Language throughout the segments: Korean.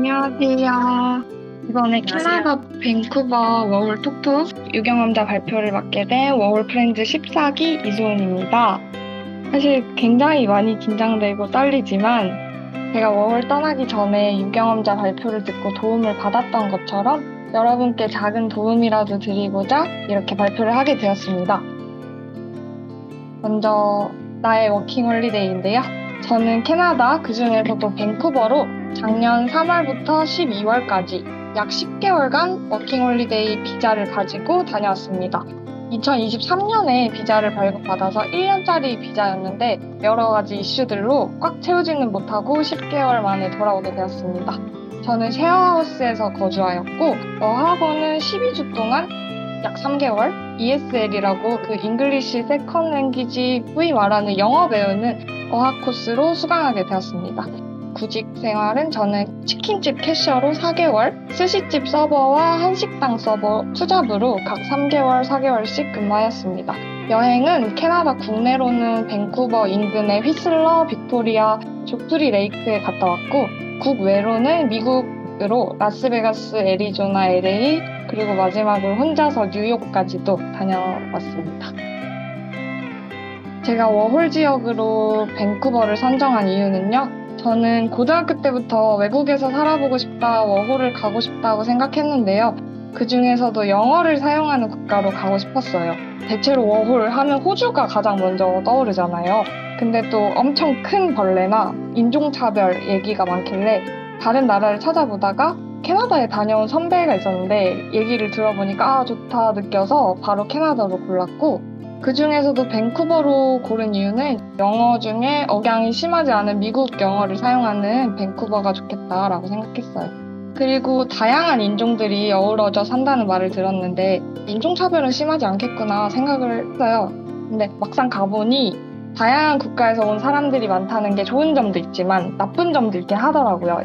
안녕하세요. 이번에 안녕하세요. 캐나다 밴쿠버 워홀 톡톡 유경험자 발표를 맡게 된 워홀 프렌즈 14기 이소은입니다. 사실 굉장히 많이 긴장되고 떨리지만 제가 워홀 떠나기 전에 유경험자 발표를 듣고 도움을 받았던 것처럼 여러분께 작은 도움이라도 드리고자 이렇게 발표를 하게 되었습니다. 먼저 나의 워킹 홀리데이인데요. 저는 캐나다, 그중에서도 밴쿠버로 작년 3월부터 12월까지 약 10개월간 워킹 홀리데이 비자를 가지고 다녀왔습니다. 2023년에 비자를 발급받아서 1년짜리 비자였는데 여러 가지 이슈들로 꽉 채우지는 못하고 10개월 만에 돌아오게 되었습니다. 저는 셰어하우스에서 거주하였고 어학원은 12주 동안 약 3개월 ESL이라고 그 잉글리시 세컨 랭귀지 후이 말하는 영어 배우는 어학 코스로 수강하게 되었습니다. 구직 생활은 저는 치킨집 캐셔로 4개월, 스시집 서버와 한식당 서버 투잡으로 각 3개월, 4개월씩 근무하였습니다. 여행은 캐나다 국내로는 밴쿠버 인근의 휘슬러, 빅토리아, 조프리 레이크에 갔다 왔고 국외로는 미국으로 라스베가스, 애리조나, LA 그리고 마지막으로 혼자서 뉴욕까지도 다녀왔습니다. 제가 워홀 지역으로 밴쿠버를 선정한 이유는요. 저는 고등학교 때부터 외국에서 살아보고 싶다, 워홀을 가고 싶다고 생각했는데요. 그 중에서도 영어를 사용하는 국가로 가고 싶었어요. 대체로 워홀 하면 호주가 가장 먼저 떠오르잖아요. 근데 또 엄청 큰 벌레나 인종차별 얘기가 많길래 다른 나라를 찾아보다가 캐나다에 다녀온 선배가 있었는데 얘기를 들어보니까 좋다 느껴서 바로 캐나다로 골랐고 그 중에서도 밴쿠버로 고른 이유는 영어 중에 억양이 심하지 않은 미국 영어를 사용하는 밴쿠버가 좋겠다라고 생각했어요. 그리고 다양한 인종들이 어우러져 산다는 말을 들었는데 인종차별은 심하지 않겠구나 생각을 했어요. 근데 막상 가보니 다양한 국가에서 온 사람들이 많다는 게 좋은 점도 있지만 나쁜 점도 있긴 하더라고요.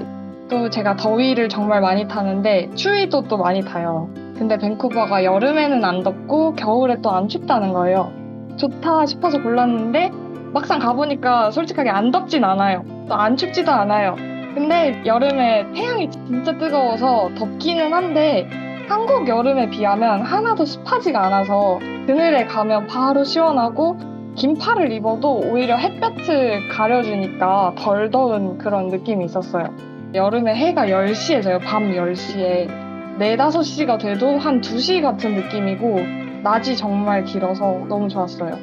또 제가 더위를 정말 많이 타는데 추위도 또 많이 타요. 근데 밴쿠버가 여름에는 안 덥고 겨울에 또 안 춥다는 거예요. 좋다 싶어서 골랐는데 막상 가보니까 솔직하게 안 덥진 않아요. 또 안 춥지도 않아요. 근데 여름에 태양이 진짜 뜨거워서 덥기는 한데 한국 여름에 비하면 하나도 습하지가 않아서 그늘에 가면 바로 시원하고 긴팔을 입어도 오히려 햇볕을 가려주니까 덜 더운 그런 느낌이 있었어요. 여름에 해가 10시에 져요. 밤 10시에. 4, 5시가 돼도 한 2시 같은 느낌이고 낮이 정말 길어서 너무 좋았어요.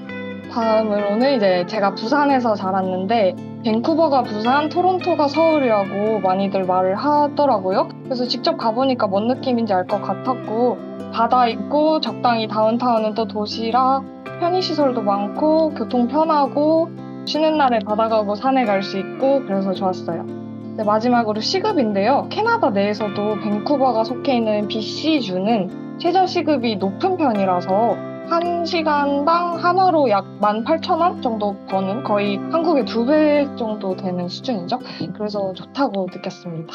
다음으로는 이제 제가 부산에서 자랐는데 밴쿠버가 부산, 토론토가 서울이라고 많이들 말을 하더라고요. 그래서 직접 가보니까 뭔 느낌인지 알 것 같았고 바다 있고 적당히 다운타운은 또 도시라 편의시설도 많고 교통 편하고 쉬는 날에 바다 가고 산에 갈 수 있고 그래서 좋았어요. 네, 마지막으로 시급인데요. 캐나다 내에서도 밴쿠버가 속해 있는 BC주는 최저 시급이 높은 편이라서 1시간당 한화로 약 18,000원 정도 버는 거의 한국의 2배 정도 되는 수준이죠. 그래서 좋다고 느꼈습니다.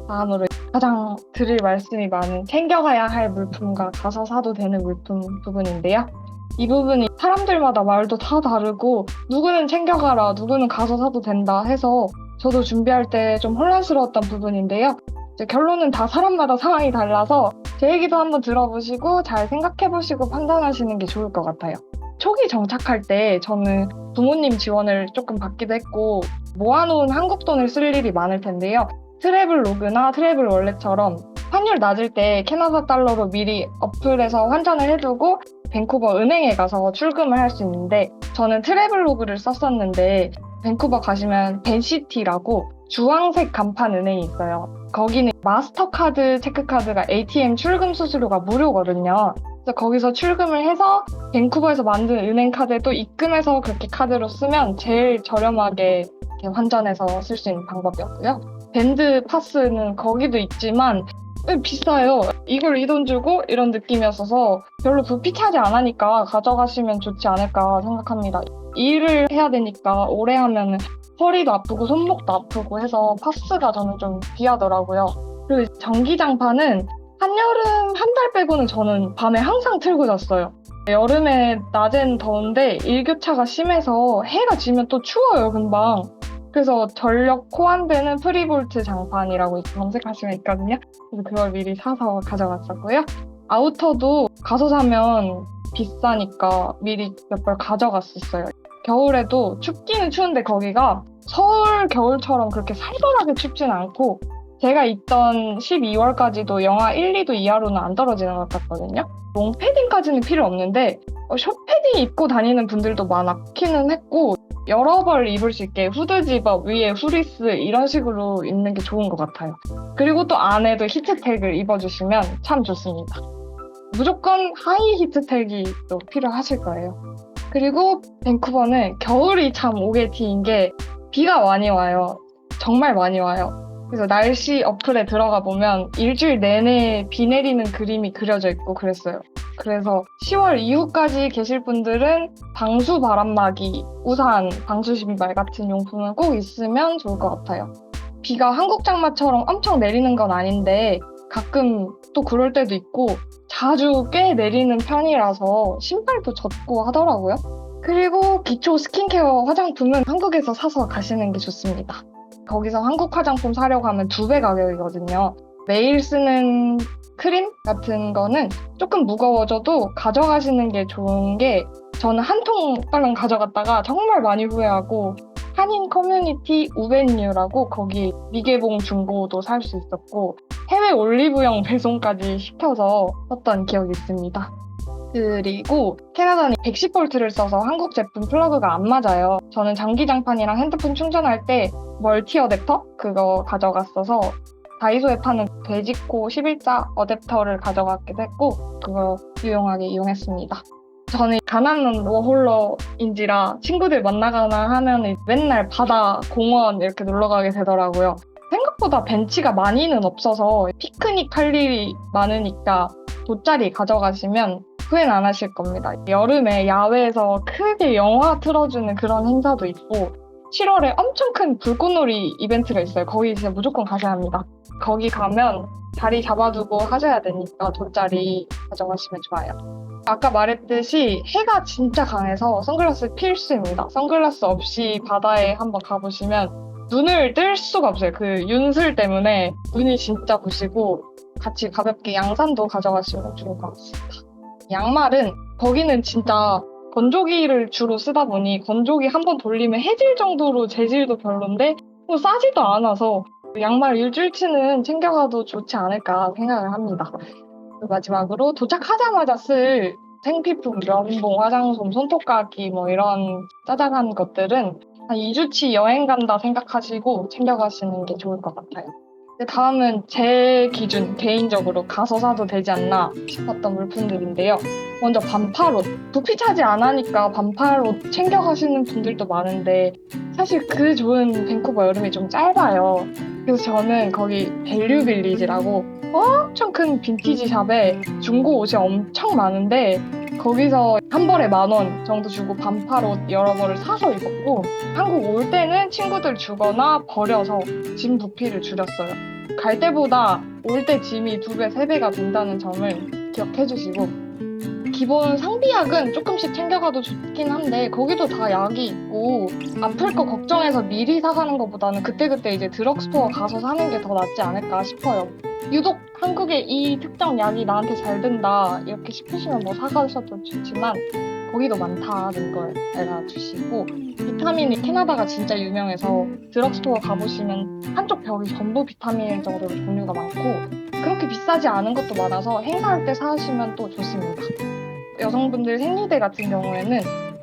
다음으로 가장 드릴 말씀이 많은 챙겨가야 할 물품과 가서 사도 되는 물품 부분인데요. 이 부분이 사람들마다 말도 다 다르고 누구는 챙겨가라, 누구는 가서 사도 된다 해서 저도 준비할 때 좀 혼란스러웠던 부분인데요. 이제 결론은 다 사람마다 상황이 달라서 제 얘기도 한번 들어보시고 잘 생각해보시고 판단하시는 게 좋을 것 같아요. 초기 정착할 때 저는 부모님 지원을 조금 받기도 했고 모아놓은 한국 돈을 쓸 일이 많을 텐데요. 트래블로그나 트래블 월렛처럼 환율 낮을 때 캐나다 달러로 미리 어플에서 환전을 해두고 밴쿠버 은행에 가서 출금을 할 수 있는데 저는 트래블로그를 썼었는데 밴쿠버 가시면 벤시티라고 주황색 간판 은행이 있어요. 거기는 마스터카드 체크카드가 ATM 출금 수수료가 무료거든요. 그래서 거기서 출금을 해서 밴쿠버에서 만든 은행 카드도 입금해서 그렇게 카드로 쓰면 제일 저렴하게 이렇게 환전해서 쓸 수 있는 방법이었고요. 밴드 파스는 거기도 있지만 비싸요. 이걸 이 돈 주고 이런 느낌이었어서 별로 부피차지 않으니까 가져가시면 좋지 않을까 생각합니다. 일을 해야 되니까 오래 하면 허리도 아프고 손목도 아프고 해서 파스가 저는 좀 귀하더라고요. 그리고 전기장판은 한여름 한 달 빼고는 저는 밤에 항상 틀고 잤어요. 여름에 낮엔 더운데 일교차가 심해서 해가 지면 또 추워요, 금방. 그래서 전력 호환되는 프리볼트 장판이라고 검색하시면 있거든요. 그래서 그걸 미리 사서 가져갔었고요. 아우터도 가서 사면 비싸니까 미리 몇 벌 가져갔었어요. 겨울에도 춥기는 추운데 거기가 서울 겨울처럼 그렇게 살벌하게 춥진 않고 제가 있던 12월까지도 영하 1, 2도 이하로는 안 떨어지는 것 같거든요. 롱패딩까지는 필요 없는데 숏패딩 입고 다니는 분들도 많기는 했고 여러 벌 입을 수 있게 후드 집업 위에 후리스 이런 식으로 입는 게 좋은 것 같아요. 그리고 또 안에도 히트텍을 입어주시면 참 좋습니다. 무조건 하이 히트텍이 또 필요하실 거예요. 그리고 밴쿠버는 겨울이 참 오게티인 게 비가 많이 와요. 정말 많이 와요. 그래서 날씨 어플에 들어가 보면 일주일 내내 비 내리는 그림이 그려져 있고 그랬어요. 그래서 10월 이후까지 계실 분들은 방수 바람막이, 우산, 방수 신발 같은 용품은 꼭 있으면 좋을 것 같아요. 비가 한국 장마처럼 엄청 내리는 건 아닌데 가끔 또 그럴 때도 있고 자주 꽤 내리는 편이라서 신발도 젖고 하더라고요. 그리고 기초 스킨케어 화장품은 한국에서 사서 가시는 게 좋습니다. 거기서 한국 화장품 사려고 하면 2배 가격이거든요. 매일 쓰는 크림 같은 거는 조금 무거워져도 가져가시는 게 좋은 게 저는 한 통만 가져갔다가 정말 많이 후회하고 한인 커뮤니티 우벤유라고 거기 미개봉 중고도 살 수 있었고 해외 올리브영 배송까지 시켜서 썼던 기억이 있습니다. 그리고 캐나다는 110V를 써서 한국 제품 플러그가 안 맞아요. 저는 전기장판이랑 핸드폰 충전할 때 멀티 어댑터 그거 가져갔어서 다이소에 파는 돼지코 11자 어댑터를 가져가기도 했고 그거 유용하게 이용했습니다. 저는 가난한 워홀러인지라 친구들 만나거나 하면 맨날 바다, 공원 이렇게 놀러 가게 되더라고요. 생각보다 벤치가 많이는 없어서 피크닉 할 일이 많으니까 돗자리 가져가시면 후회는 안 하실 겁니다. 여름에 야외에서 크게 영화 틀어주는 그런 행사도 있고 7월에 엄청 큰 불꽃놀이 이벤트가 있어요. 거기 진짜 무조건 가셔야 합니다. 거기 가면 자리 잡아두고 하셔야 되니까 돗자리 가져가시면 좋아요. 아까 말했듯이 해가 진짜 강해서 선글라스 필수입니다. 선글라스 없이 바다에 한번 가보시면 눈을 뜰 수가 없어요. 그 윤슬 때문에 눈이 진짜 부시고 같이 가볍게 양산도 가져가시면 좋을 것 같습니다. 양말은 거기는 진짜 건조기를 주로 쓰다 보니 건조기 한번 돌리면 해질 정도로 재질도 별론데 뭐 싸지도 않아서 양말 일주일치는 챙겨가도 좋지 않을까 생각을 합니다. 마지막으로 도착하자마자 쓸 생필품, 면봉, 화장솜, 손톱깎이 뭐 이런 짜잘한 것들은 한 2주치 여행 간다 생각하시고 챙겨가시는 게 좋을 것 같아요. 다음은 제 기준 개인적으로 가서 사도 되지 않나 싶었던 물품들인데요. 먼저 반팔옷. 부피 차지 안 하니까 반팔옷 챙겨가시는 분들도 많은데 사실 그 좋은 밴쿠버 여름이 좀 짧아요. 그래서 저는 거기 밸류 빌리지라고 엄청 큰 빈티지 샵에 중고 옷이 엄청 많은데 거기서 한 벌에 10,000원 정도 주고 반팔옷 여러 벌을 사서 입었고 한국 올 때는 친구들 주거나 버려서 짐 부피를 줄였어요. 갈 때보다 올 때 짐이 2배, 3배가 된다는 점을 기억해 주시고 기본 상비약은 조금씩 챙겨가도 좋긴 한데 거기도 다 약이 있고 아플 거 걱정해서 미리 사가는 것보다는 그때그때 이제 드럭스토어 가서 사는 게 더 낫지 않을까 싶어요. 유독 한국에 이 특정 약이 나한테 잘 된다 이렇게 싶으시면 뭐 사가셔도 좋지만 거기도 많다는 걸 알아주시고 비타민이 캐나다가 진짜 유명해서 드럭스토어 가보시면 한쪽 벽이 전부 비타민 정도로 종류가 많고 그렇게 비싸지 않은 것도 많아서 행사할 때 사시면 또 좋습니다. 여성분들 생리대 같은 경우에는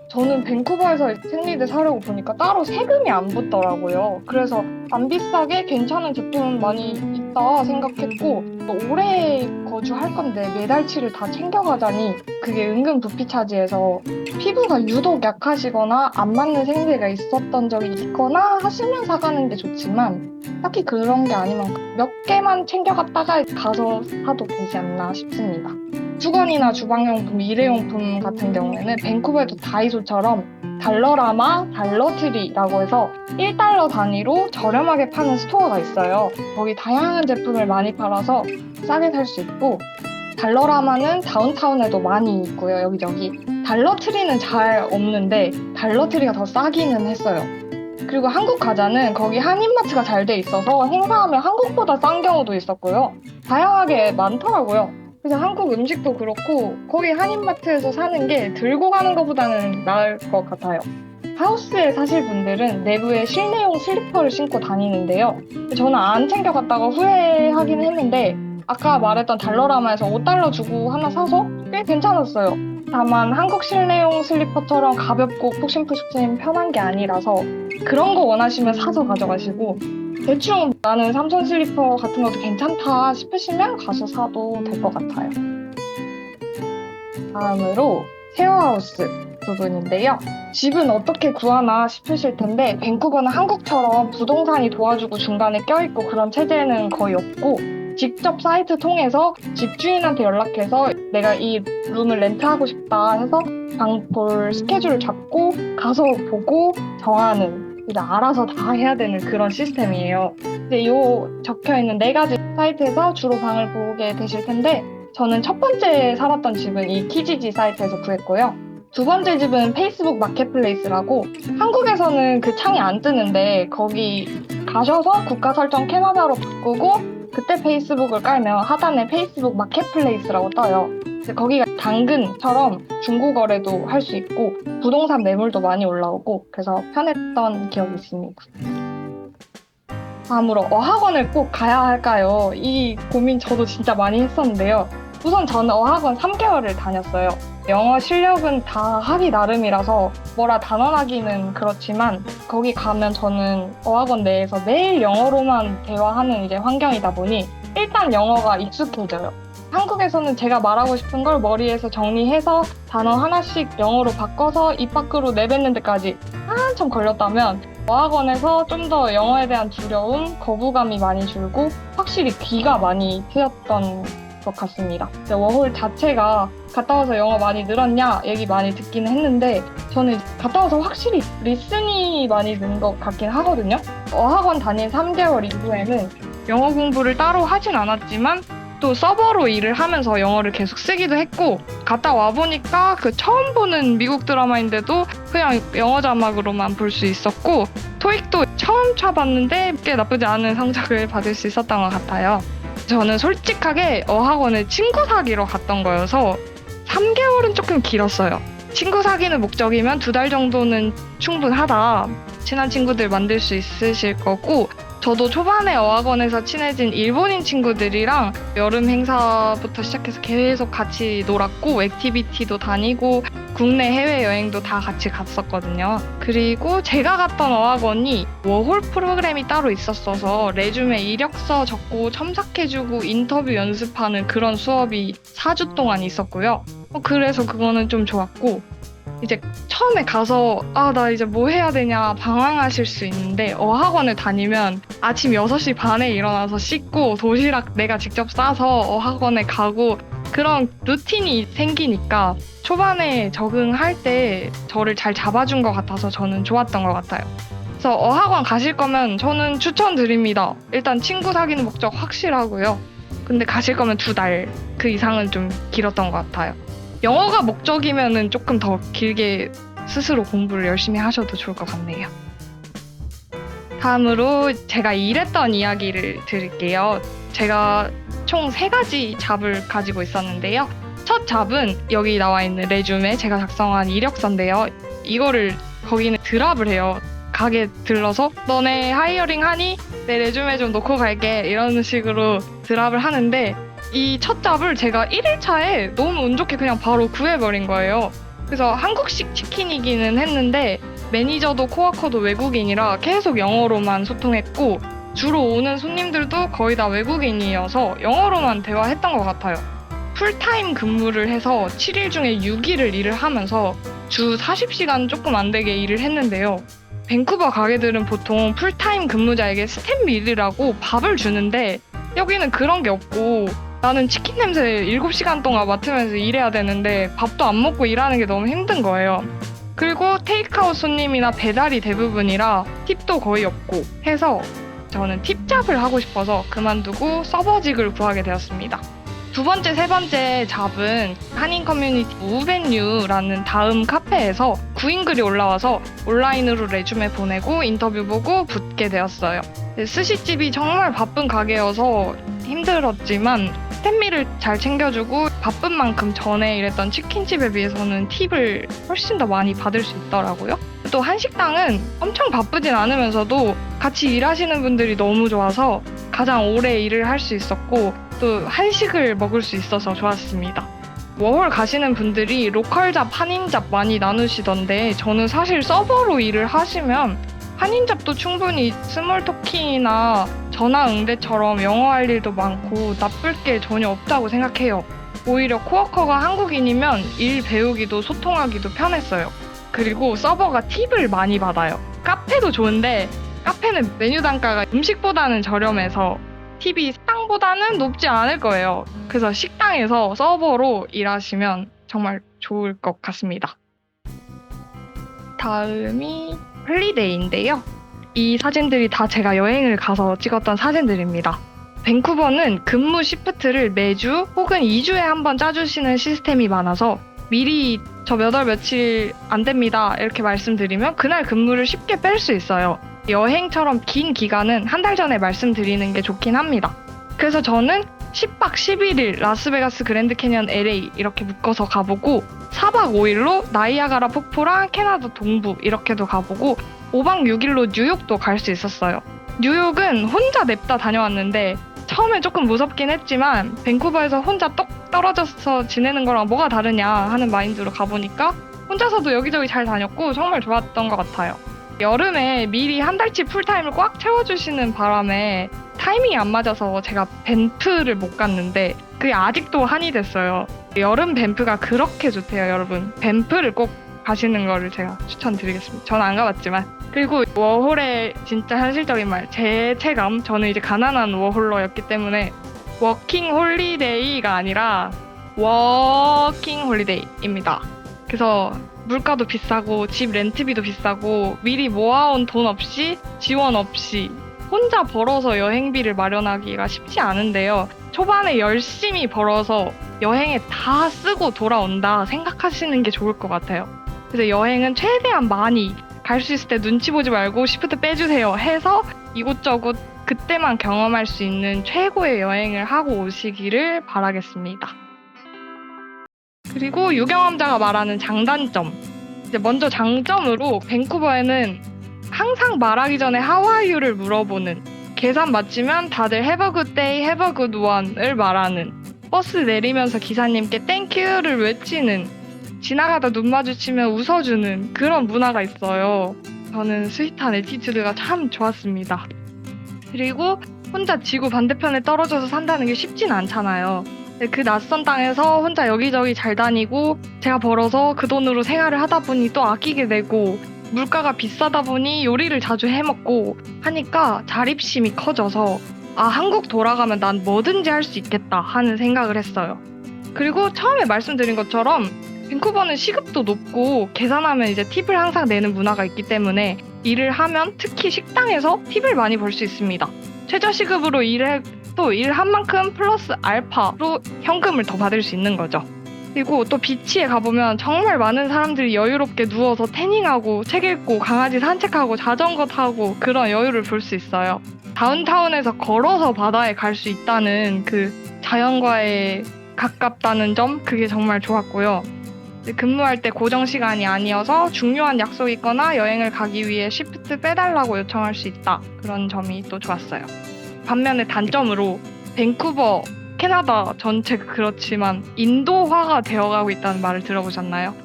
저는 밴쿠버에서 생리대 사려고 보니까 따로 세금이 안 붙더라고요. 그래서 안 비싸게 괜찮은 제품 많이 있다 생각했고 오래 거주할 건데 매달치를 다 챙겨가자니 그게 은근 부피 차지해서 피부가 유독 약하시거나 안 맞는 생리대가 있었던 적이 있거나 하시면 사가는 게 좋지만 딱히 그런 게 아니면 몇 개만 챙겨갔다가 가서 사도 되지 않나 싶습니다. 수건이나 주방용품, 일회용품 같은 경우에는 밴쿠버에도 다이소처럼 달러라마, 달러트리라고 해서 1달러 단위로 저렴하게 파는 스토어가 있어요. 거기 다양한 제품을 많이 팔아서 싸게 살 수 있고 달러라마는 다운타운에도 많이 있고요. 여기저기. 달러트리는 잘 없는데 달러트리가 더 싸기는 했어요. 그리고 한국 과자는 거기 한인마트가 잘 돼 있어서 행사하면 한국보다 싼 경우도 있었고요. 다양하게 많더라고요. 그래서 한국 음식도 그렇고 거기 한인마트에서 사는 게 들고 가는 것보다는 나을 것 같아요. 하우스에 사실 분들은 내부에 실내용 슬리퍼를 신고 다니는데요. 저는 안 챙겨갔다가 후회하긴 했는데 아까 말했던 달러라마에서 5달러 주고 하나 사서 꽤 괜찮았어요. 다만 한국 실내용 슬리퍼처럼 가볍고 푹신푹신 편한 게 아니라서 그런 거 원하시면 사서 가져가시고 대충 나는 삼선 슬리퍼 같은 것도 괜찮다 싶으시면 가서 사도 될 것 같아요. 다음으로 쉐어하우스 부분인데요. 집은 어떻게 구하나 싶으실 텐데 밴쿠버는 한국처럼 부동산이 도와주고 중간에 껴있고 그런 체제는 거의 없고 직접 사이트 통해서 집주인한테 연락해서 내가 이 룸을 렌트하고 싶다 해서 방 볼 스케줄을 잡고 가서 보고 정하는 이제 알아서 다 해야 되는 그런 시스템이에요. 이제 요 적혀있는 4가지 사이트에서 주로 방을 보게 되실 텐데 저는 첫 번째 살았던 집은 이 키지지 사이트에서 구했고요. 두 번째 집은 페이스북 마켓플레이스라고 한국에서는 그 창이 안 뜨는데 거기 가셔서 국가 설정 캐나다로 바꾸고 그때 페이스북을 깔면 하단에 페이스북 마켓플레이스라고 떠요. 거기가 당근처럼 중고거래도 할 수 있고 부동산 매물도 많이 올라오고 그래서 편했던 기억이 있습니다. 다음으로 어학원을 꼭 가야 할까요? 이 고민 저도 진짜 많이 했었는데요. 우선 저는 어학원 3개월을 다녔어요. 영어 실력은 다 하기 나름이라서 뭐라 단언하기는 그렇지만 거기 가면 저는 어학원 내에서 매일 영어로만 대화하는 이제 환경이다 보니 일단 영어가 익숙해져요. 한국에서는 제가 말하고 싶은 걸 머리에서 정리해서 단어 하나씩 영어로 바꿔서 입 밖으로 내뱉는 데까지 한참 걸렸다면 어학원에서 좀 더 영어에 대한 두려움, 거부감이 많이 줄고 확실히 귀가 많이 트였던 것 같습니다. 워홀 자체가 갔다 와서 영어 많이 늘었냐 얘기 많이 듣기는 했는데 저는 갔다 와서 확실히 리슨이 많이 는 것 같긴 하거든요. 어학원 다닌 3개월 이후에는 영어 공부를 따로 하진 않았지만 또 서버로 일을 하면서 영어를 계속 쓰기도 했고 갔다 와보니까 그 처음 보는 미국 드라마인데도 그냥 영어 자막으로만 볼 수 있었고 토익도 처음 쳐봤는데 꽤 나쁘지 않은 성적을 받을 수 있었던 것 같아요. 저는 솔직하게 어학원을 친구 사귀러 갔던 거여서 3개월은 조금 길었어요. 친구 사귀는 목적이면 2달 정도는 충분하다. 친한 친구들 만들 수 있으실 거고 저도 초반에 어학원에서 친해진 일본인 친구들이랑 여름 행사부터 시작해서 계속 같이 놀았고 액티비티도 다니고 국내 해외여행도 다 같이 갔었거든요. 그리고 제가 갔던 어학원이 워홀 프로그램이 따로 있었어서 레주메 이력서 적고 첨삭해주고 인터뷰 연습하는 그런 수업이 4주 동안 있었고요. 그래서 그거는 좀 좋았고 이제 처음에 가서 나 이제 뭐 해야 되냐 방황하실 수 있는데 어학원을 다니면 아침 6시 반에 일어나서 씻고 도시락 내가 직접 싸서 어학원에 가고 그런 루틴이 생기니까 초반에 적응할 때 저를 잘 잡아준 것 같아서 저는 좋았던 것 같아요. 그래서 어학원 가실 거면 저는 추천드립니다. 일단 친구 사귀는 목적 확실하고요. 근데 가실 거면 2달 그 이상은 좀 길었던 것 같아요. 영어가 목적이면은 조금 더 길게 스스로 공부를 열심히 하셔도 좋을 것 같네요. 다음으로 제가 일했던 이야기를 드릴게요. 제가 총 3가지 잡을 가지고 있었는데요. 첫 잡은 여기 나와 있는 레주메 제가 작성한 이력서인데요. 이거를 거기는 드랍을 해요. 가게 들러서 너네 하이어링 하니? 내 레주메 좀 놓고 갈게 이런 식으로 드랍을 하는데 이 첫 잡을 제가 1일차에 너무 운 좋게 그냥 바로 구해버린 거예요. 그래서 한국식 치킨이기는 했는데 매니저도 코워커도 외국인이라 계속 영어로만 소통했고 주로 오는 손님들도 거의 다 외국인이어서 영어로만 대화했던 것 같아요. 풀타임 근무를 해서 7일 중에 6일을 일을 하면서 주 40시간 조금 안 되게 일을 했는데요. 밴쿠버 가게들은 보통 풀타임 근무자에게 스텝 밀이라고 밥을 주는데 여기는 그런 게 없고 나는 치킨 냄새 7시간 동안 맡으면서 일해야 되는데 밥도 안 먹고 일하는 게 너무 힘든 거예요. 그리고 테이크아웃 손님이나 배달이 대부분이라 팁도 거의 없고 해서 저는 팁잡을 하고 싶어서 그만두고 서버직을 구하게 되었습니다. 두 번째, 세 번째 잡은 한인 커뮤니티 우벤유라는 다음 카페에서 구인 글이 올라와서 온라인으로 레주메 보내고 인터뷰 보고 붙게 되었어요. 스시집이 정말 바쁜 가게여서 힘들었지만 스탠미를 잘 챙겨주고 바쁜 만큼 전에 일했던 치킨집에 비해서는 팁을 훨씬 더 많이 받을 수 있더라고요. 또 한식당은 엄청 바쁘진 않으면서도 같이 일하시는 분들이 너무 좋아서 가장 오래 일을 할 수 있었고 또 한식을 먹을 수 있어서 좋았습니다. 워홀 가시는 분들이 로컬잡, 한인잡 많이 나누시던데 저는 사실 서버로 일을 하시면 한인잡도 충분히 스몰 토킹이나 전화 응대처럼 영어 할 일도 많고 나쁠 게 전혀 없다고 생각해요. 오히려 코워커가 한국인이면 일 배우기도 소통하기도 편했어요. 그리고 서버가 팁을 많이 받아요. 카페도 좋은데 카페는 메뉴 단가가 음식보다는 저렴해서 팁이 식당보다는 높지 않을 거예요. 그래서 식당에서 서버로 일하시면 정말 좋을 것 같습니다. 다음이 홀리데이인데요. 이 사진들이 다 제가 여행을 가서 찍었던 사진들입니다. 밴쿠버는 근무 시프트를 매주 혹은 2주에 한 번 짜주시는 시스템이 많아서 미리 저 몇 월 며칠 안 됩니다 이렇게 말씀드리면 그날 근무를 쉽게 뺄 수 있어요. 여행처럼 긴 기간은 한 달 전에 말씀드리는 게 좋긴 합니다. 그래서 저는 10박 11일 라스베가스 그랜드 캐니언 LA 이렇게 묶어서 가보고 4박 5일로 나이아가라 폭포랑 캐나다 동부 이렇게도 가보고 5박 6일로 뉴욕도 갈 수 있었어요. 뉴욕은 혼자 냅다 다녀왔는데 처음엔 조금 무섭긴 했지만 밴쿠버에서 혼자 똑 떨어져서 지내는 거랑 뭐가 다르냐 하는 마인드로 가보니까 혼자서도 여기저기 잘 다녔고 정말 좋았던 것 같아요. 여름에 미리 한 달치 풀타임을 꽉 채워주시는 바람에 타이밍이 안 맞아서 제가 밴프를 못 갔는데 그게 아직도 한이 됐어요. 여름 밴프가 그렇게 좋대요, 여러분. 밴프를 꼭 가시는 거를 제가 추천드리겠습니다. 저는 안 가봤지만. 그리고 워홀의 진짜 현실적인 말, 제 체감, 저는 이제 가난한 워홀러였기 때문에 워킹 홀리데이가 아니라 워킹 홀리데이입니다. 그래서 물가도 비싸고 집 렌트비도 비싸고 미리 모아온 돈 없이 지원 없이 혼자 벌어서 여행비를 마련하기가 쉽지 않은데요. 초반에 열심히 벌어서 여행에 다 쓰고 돌아온다 생각하시는 게 좋을 것 같아요. 그래서 여행은 최대한 많이 갈 수 있을 때 눈치 보지 말고 시프트 빼주세요 해서 이곳저곳 그때만 경험할 수 있는 최고의 여행을 하고 오시기를 바라겠습니다. 그리고 유경험자가 말하는 장단점. 이제 먼저 장점으로 밴쿠버에는 항상 말하기 전에 How are you를 물어보는, 계산 맞추면 다들 Have a good day, have a good one을 말하는, 버스 내리면서 기사님께 Thank you를 외치는, 지나가다 눈 마주치면 웃어주는 그런 문화가 있어요. 저는 스윗한 애티튜드가 참 좋았습니다. 그리고 혼자 지구 반대편에 떨어져서 산다는 게 쉽진 않잖아요. 그 낯선 땅에서 혼자 여기저기 잘 다니고 제가 벌어서 그 돈으로 생활을 하다 보니 또 아끼게 되고 물가가 비싸다 보니 요리를 자주 해먹고 하니까 자립심이 커져서 아, 한국 돌아가면 난 뭐든지 할 수 있겠다 하는 생각을 했어요. 그리고 처음에 말씀드린 것처럼 밴쿠버는 시급도 높고 계산하면 이제 팁을 항상 내는 문화가 있기 때문에 일을 하면 특히 식당에서 팁을 많이 벌 수 있습니다. 최저시급으로 일해도 일한 만큼 플러스 알파로 현금을 더 받을 수 있는 거죠. 그리고 또 비치에 가보면 정말 많은 사람들이 여유롭게 누워서 태닝하고 책 읽고 강아지 산책하고 자전거 타고 그런 여유를 볼 수 있어요. 다운타운에서 걸어서 바다에 갈 수 있다는 그 자연과의 가깝다는 점, 그게 정말 좋았고요. 근무할 때 고정 시간이 아니어서 중요한 약속이 있거나 여행을 가기 위해 시프트 빼달라고 요청할 수 있다. 그런 점이 또 좋았어요. 반면에 단점으로 밴쿠버, 캐나다 전체 그렇지만 인도화가 되어가고 있다는 말을 들어보셨나요?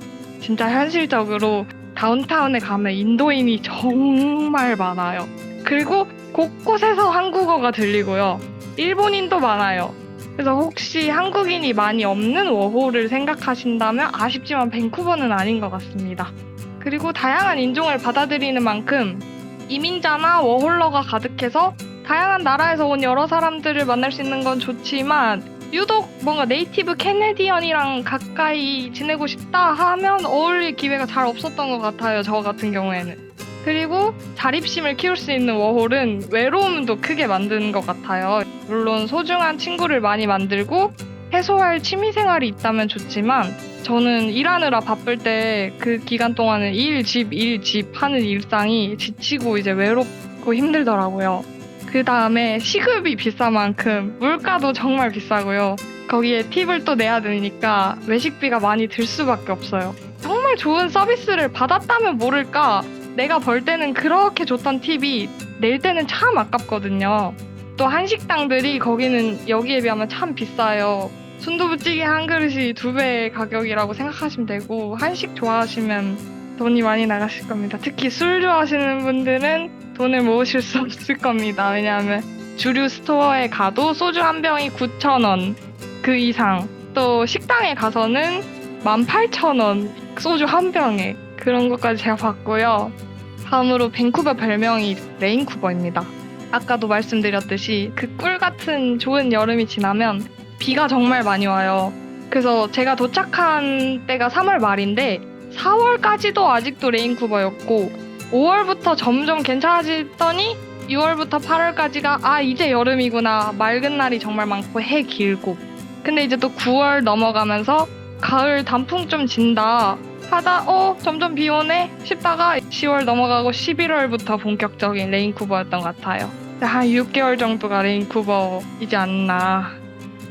진짜 현실적으로 다운타운에 가면 인도인이 정말 많아요. 그리고 곳곳에서 한국어가 들리고요. 일본인도 많아요. 그래서 혹시 한국인이 많이 없는 워홀을 생각하신다면 아쉽지만 밴쿠버는 아닌 것 같습니다. 그리고 다양한 인종을 받아들이는 만큼 이민자나 워홀러가 가득해서 다양한 나라에서 온 여러 사람들을 만날 수 있는 건 좋지만 유독 뭔가 네이티브 캐네디언이랑 가까이 지내고 싶다 하면 어울릴 기회가 잘 없었던 것 같아요. 저 같은 경우에는. 그리고 자립심을 키울 수 있는 워홀은 외로움도 크게 만드는 것 같아요. 물론 소중한 친구를 많이 만들고 해소할 취미생활이 있다면 좋지만 저는 일하느라 바쁠 때 그 기간 동안은 일, 집 하는 일상이 지치고 이제 외롭고 힘들더라고요. 그 다음에 시급이 비싼 만큼 물가도 정말 비싸고요. 거기에 팁을 또 내야 되니까 외식비가 많이 들 수밖에 없어요. 정말 좋은 서비스를 받았다면 모를까 내가 벌 때는 그렇게 좋던 팁이 낼 때는 참 아깝거든요. 또 한식당들이 거기는 여기에 비하면 참 비싸요. 순두부찌개 한 그릇이 2배 가격이라고 생각하시면 되고 한식 좋아하시면 돈이 많이 나가실 겁니다. 특히 술 좋아하시는 분들은 돈을 모으실 수 없을 겁니다. 왜냐하면 주류 스토어에 가도 소주 한 병이 9,000원 그 이상, 또 식당에 가서는 18,000원 소주 한 병에 그런 것까지 제가 봤고요. 다음으로 밴쿠버 별명이 레인쿠버입니다. 아까도 말씀드렸듯이 그 꿀 같은 좋은 여름이 지나면 비가 정말 많이 와요. 그래서 제가 도착한 때가 3월 말인데 4월까지도 아직도 레인쿠버였고 5월부터 점점 괜찮아지더니 6월부터 8월까지가 이제 여름이구나. 맑은 날이 정말 많고 해 길고. 근데 이제 또 9월 넘어가면서 가을 단풍 좀 진다 하다 점점 비 오네 싶다가 10월 넘어가고 11월부터 본격적인 레인쿠버였던 것 같아요. 한 6개월 정도가 레인쿠버이지 않나.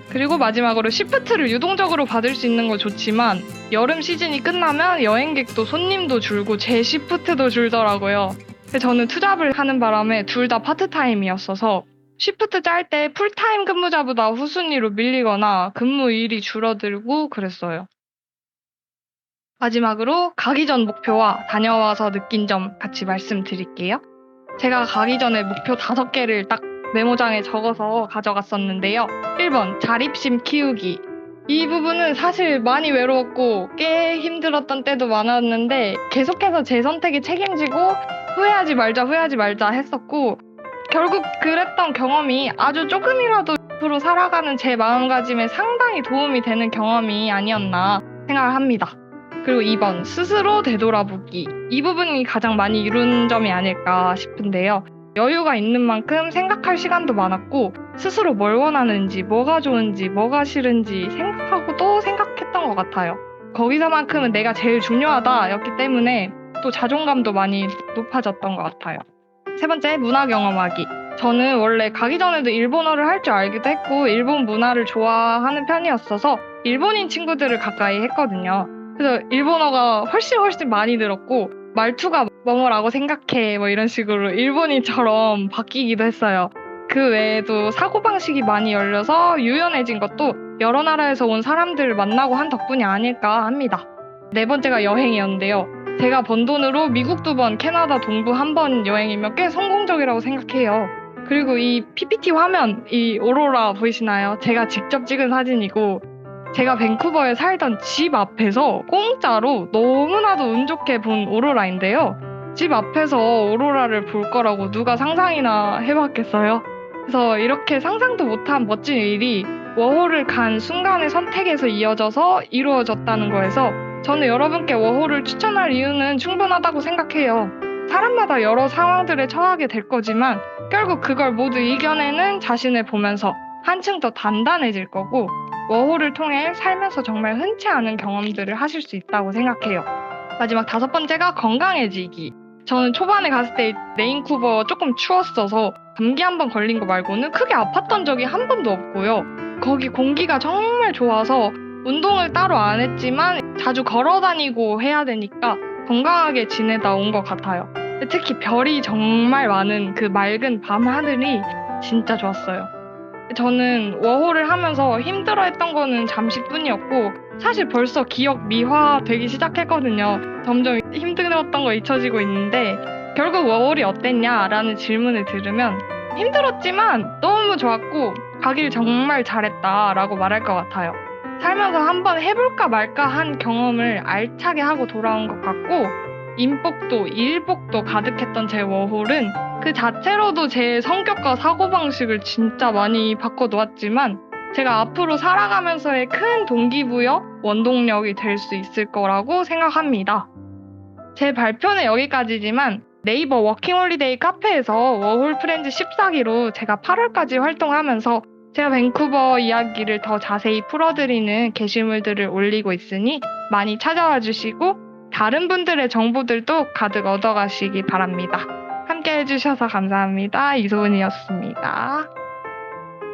그리고 마지막으로 시프트를 유동적으로 받을 수 있는 거 좋지만 여름 시즌이 끝나면 여행객도 손님도 줄고 제 시프트도 줄더라고요. 저는 투잡을 하는 바람에 둘 다 파트타임이었어서 시프트 짤 때 풀타임 근무자보다 후순위로 밀리거나 근무일이 줄어들고 그랬어요. 마지막으로 가기 전 목표와 다녀와서 느낀 점 같이 말씀드릴게요. 제가 가기 전에 목표 5개를 딱 메모장에 적어서 가져갔었는데요. 1번, 자립심 키우기. 이 부분은 사실 많이 외로웠고 꽤 힘들었던 때도 많았는데 계속해서 제 선택에 책임지고 후회하지 말자 했었고 결국 그랬던 경험이 아주 조금이라도 앞으로 살아가는 제 마음가짐에 상당히 도움이 되는 경험이 아니었나 생각을 합니다. 그리고 2번, 스스로 되돌아보기. 이 부분이 가장 많이 이룬 점이 아닐까 싶은데요. 여유가 있는 만큼 생각할 시간도 많았고 스스로 뭘 원하는지, 뭐가 좋은지, 뭐가 싫은지 생각하고 또 생각했던 것 같아요. 거기서만큼은 내가 제일 중요하다였기 때문에 또 자존감도 많이 높아졌던 것 같아요. 3번째, 문화 경험하기. 저는 원래 가기 전에도 일본어를 할 줄 알기도 했고 일본 문화를 좋아하는 편이었어서 일본인 친구들을 가까이 했거든요. 그래서 일본어가 훨씬 많이 늘었고 말투가 뭐뭐라고 생각해 뭐 이런 식으로 일본인처럼 바뀌기도 했어요. 그 외에도 사고방식이 많이 열려서 유연해진 것도 여러 나라에서 온 사람들을 만나고 한 덕분이 아닐까 합니다. 4번째가 여행이었는데요. 제가 번 돈으로 미국 2번, 캐나다 동부 1번 여행이면 꽤 성공적이라고 생각해요. 그리고 이 PPT 화면, 이 오로라 보이시나요? 제가 직접 찍은 사진이고 제가 밴쿠버에 살던 집 앞에서 공짜로 너무나도 운 좋게 본 오로라인데요. 집 앞에서 오로라를 볼 거라고 누가 상상이나 해봤겠어요? 그래서 이렇게 상상도 못한 멋진 일이 워홀을 간 순간의 선택에서 이어져서 이루어졌다는 거에서 저는 여러분께 워홀을 추천할 이유는 충분하다고 생각해요. 사람마다 여러 상황들에 처하게 될 거지만 결국 그걸 모두 이겨내는 자신을 보면서 한층 더 단단해질 거고 워홀을 통해 살면서 정말 흔치 않은 경험들을 하실 수 있다고 생각해요. 마지막 5번째가 건강해지기. 저는 초반에 갔을 때 레인쿠버 조금 추웠어서 감기 한 번 걸린 거 말고는 크게 아팠던 적이 한 번도 없고요. 거기 공기가 정말 좋아서 운동을 따로 안 했지만 자주 걸어 다니고 해야 되니까 건강하게 지내다 온 것 같아요. 특히 별이 정말 많은 그 맑은 밤 하늘이 진짜 좋았어요. 저는 워홀을 하면서 힘들어했던 거는 잠시뿐이었고 사실 벌써 기억 미화되기 시작했거든요. 점점 힘들었던 거 잊혀지고 있는데 결국 워홀이 어땠냐라는 질문을 들으면 힘들었지만 너무 좋았고 가길 정말 잘했다라고 말할 것 같아요. 살면서 한번 해볼까 말까 한 경험을 알차게 하고 돌아온 것 같고 인복도 일복도 가득했던 제 워홀은 그 자체로도 제 성격과 사고방식을 진짜 많이 바꿔놓았지만 제가 앞으로 살아가면서의 큰 동기부여, 원동력이 될 수 있을 거라고 생각합니다. 제 발표는 여기까지지만 네이버 워킹홀리데이 카페에서 워홀 프렌즈 14기로 제가 8월까지 활동하면서 제가 밴쿠버 이야기를 더 자세히 풀어드리는 게시물들을 올리고 있으니 많이 찾아와 주시고 다른 분들의 정보들도 가득 얻어가시기 바랍니다. 함께 해주셔서 감사합니다. 이소은이었습니다.